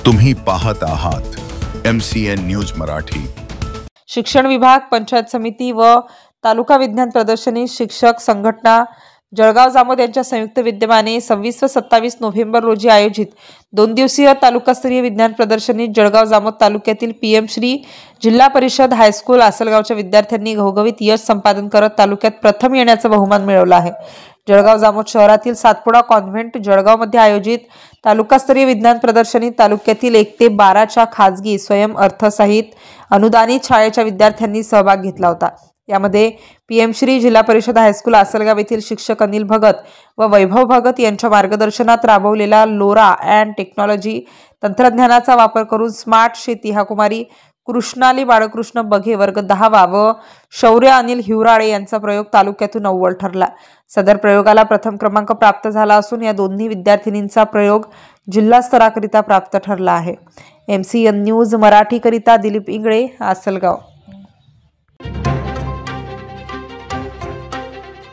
तुम्ही पाहत आहात MCN न्यूज मराठी। शिक्षण विभाग, पंचायत समिती व तालुका विज्ञान प्रदर्शनी शिक्षक संघटना जळगाव जामोद यांच्या संयुक्त विद्यमाने 26 व 27 नोव्हेंबर रोजी आयोजित 2 दिवसीय तालुकास्तरीय विज्ञान प्रदर्शनी जळगाव जामोद तालुक्यातील PM श्री जिल्हा परिषद हायस्कूल आसलगावच्या विद्यार्थ्यांनी घवघवीत यश संपादन करत तालुक्यात प्रथम येण्याचा बहुमान मिळवला आहे। जळगाव जामोद शहरातील सातपुडा कॉन्व्हेंट जळगाव मध्ये आयोजित तालुकास्तरीय विज्ञान प्रदर्शनी तालुक्यातील 1 ते 12च्या खाजगी स्वयं अर्थसहित अनुदानित शाळेच्या विद्यार्थ्यांनी सहभाग घेतला होता। यामध्ये PM श्री जिल्हा परिषद हायस्कूल आसलगाव येथील शिक्षक अनिल भगत व वैभव भगत यांच्या मार्गदर्शनात राबवलेला लोरा अँड टेक्नॉलॉजी तंत्रज्ञानाचा वापर करून स्मार्ट शेती हा कुमारी कृष्णाली बाळकृष्ण बघे वर्ग 10वा व शौर्य अनिल हिवराळे यांचा प्रयोग तालुक्यातून अव्वल ठरला। सदर प्रयोगाला प्रथम क्रमांक प्राप्त झाला असून या दोन्ही विद्यार्थिनींचा प्रयोग जिल्हा स्तराकरिता प्राप्त ठरला आहे। MCN न्यूज मराठी करिता दिलीप इंगळे, आसलगाव।